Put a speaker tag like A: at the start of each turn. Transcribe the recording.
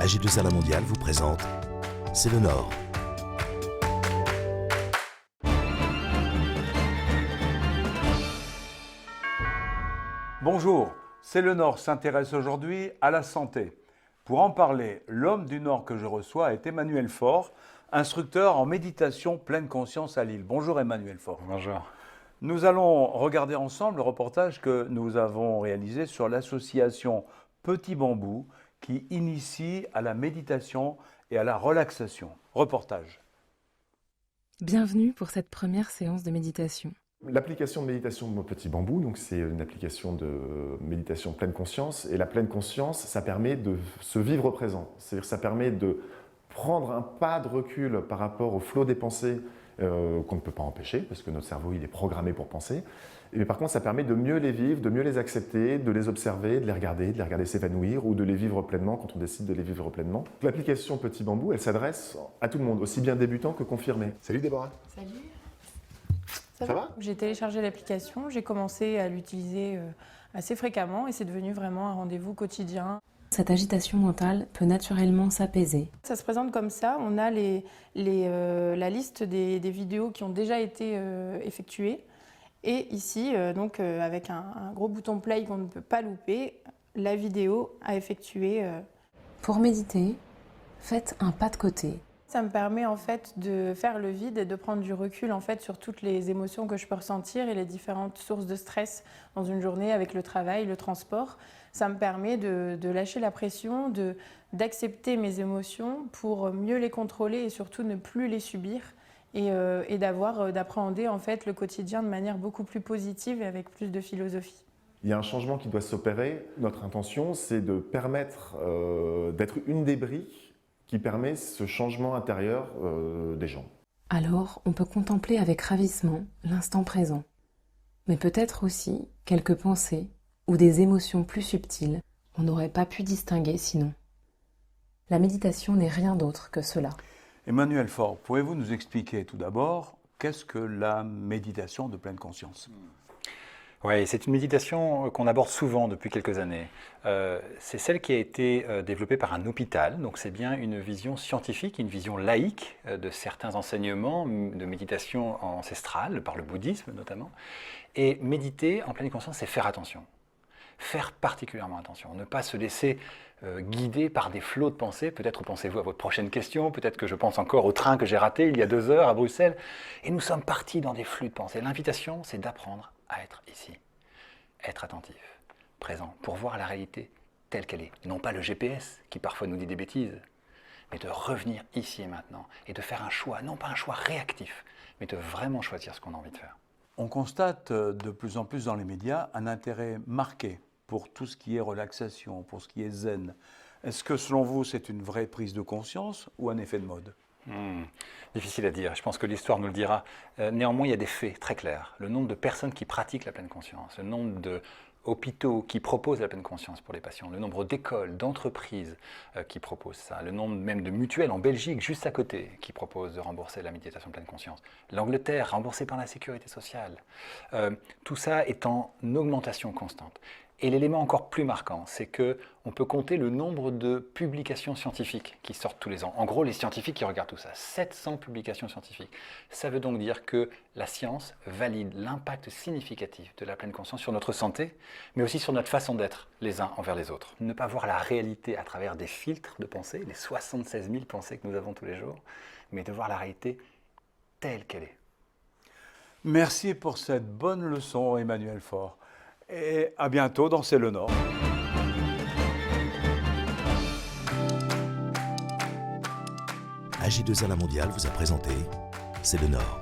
A: AG2R La Mondiale vous présente C'est le Nord.
B: Bonjour, C'est le Nord s'intéresse aujourd'hui à la santé. Pour en parler, l'homme du Nord que je reçois est Emmanuel Faure, instructeur en méditation pleine conscience à Lille. Bonjour Emmanuel Faure.
C: Bonjour.
B: Nous allons regarder ensemble le reportage que nous avons réalisé sur l'association Petit Bambou qui initie à la méditation et à la relaxation. Reportage.
D: Bienvenue pour cette première séance de méditation.
E: L'application de méditation de mon Petit Bambou, donc c'est une application de méditation pleine conscience. Et la pleine conscience, ça permet de se vivre au présent. C'est-à-dire que ça permet de prendre un pas de recul par rapport au flot des pensées qu'on ne peut pas empêcher, parce que notre cerveau il est programmé pour penser. Mais par contre, ça permet de mieux les vivre, de mieux les accepter, de les observer, de les regarder s'évanouir ou de les vivre pleinement quand on décide de les vivre pleinement. L'application Petit Bambou, elle s'adresse à tout le monde, aussi bien débutant que confirmé. Salut Déborah.
F: Salut.
E: Ça va ?
F: J'ai téléchargé l'application, j'ai commencé à l'utiliser assez fréquemment et c'est devenu vraiment un rendez-vous quotidien.
D: Cette agitation mentale peut naturellement s'apaiser.
F: Ça se présente comme ça, on a la liste des vidéos qui ont déjà été effectuées et ici, avec un gros bouton play qu'on ne peut pas louper, la vidéo à effectuer.
D: Pour méditer, faites un pas de côté.
F: Ça me permet en fait de faire le vide et de prendre du recul en fait sur toutes les émotions que je peux ressentir et les différentes sources de stress dans une journée avec le travail, le transport. Ça me permet de lâcher la pression, d'accepter mes émotions pour mieux les contrôler et surtout ne plus les subir et d'appréhender en fait le quotidien de manière beaucoup plus positive et avec plus de philosophie.
E: Il y a un changement qui doit s'opérer. Notre intention, c'est de permettre d'être une des briques qui permet ce changement intérieur des gens.
D: Alors, on peut contempler avec ravissement l'instant présent, mais peut-être aussi quelques pensées ou des émotions plus subtiles qu'on n'aurait pas pu distinguer sinon. La méditation n'est rien d'autre que cela.
B: Emmanuel Faure, pouvez-vous nous expliquer tout d'abord qu'est-ce que la méditation de pleine conscience ?
C: Oui, c'est une méditation qu'on aborde souvent depuis quelques années. C'est celle qui a été développée par un hôpital, donc c'est bien une vision scientifique, une vision laïque de certains enseignements de méditation ancestrale, par le bouddhisme notamment. Et méditer en pleine conscience, c'est faire attention. Faire particulièrement attention, ne pas se laisser guider par des flots de pensées. Peut-être pensez-vous à votre prochaine question, peut-être que je pense encore au train que j'ai raté il y a 2 heures à Bruxelles. Et nous sommes partis dans des flux de pensées. L'invitation, c'est d'apprendre à être ici, être attentif, présent, pour voir la réalité telle qu'elle est. Non pas le GPS qui parfois nous dit des bêtises, mais de revenir ici et maintenant et de faire un choix, non pas un choix réactif, mais de vraiment choisir ce qu'on a envie de faire.
B: On constate de plus en plus dans les médias un intérêt marqué pour tout ce qui est relaxation, pour ce qui est zen. Est-ce que selon vous, c'est une vraie prise de conscience ou un effet de mode ?
C: Difficile à dire, je pense que l'histoire nous le dira. Néanmoins, il y a des faits très clairs. Le nombre de personnes qui pratiquent la pleine conscience, le nombre d'hôpitaux qui proposent la pleine conscience pour les patients, le nombre d'écoles, d'entreprises qui proposent ça, le nombre même de mutuelles en Belgique, juste à côté, qui proposent de rembourser la méditation pleine conscience. L'Angleterre, remboursée par la sécurité sociale. Tout ça est en augmentation constante. Et l'élément encore plus marquant, c'est qu'on peut compter le nombre de publications scientifiques qui sortent tous les ans. En gros, les scientifiques qui regardent tout ça, 700 publications scientifiques. Ça veut donc dire que la science valide l'impact significatif de la pleine conscience sur notre santé, mais aussi sur notre façon d'être les uns envers les autres. Ne pas voir la réalité à travers des filtres de pensée, les 76 000 pensées que nous avons tous les jours, mais de voir la réalité telle qu'elle est.
B: Merci pour cette bonne leçon, Emmanuel Faure. Et à bientôt dans C'est le Nord.
A: AG2R La Mondiale vous a présenté C'est le Nord.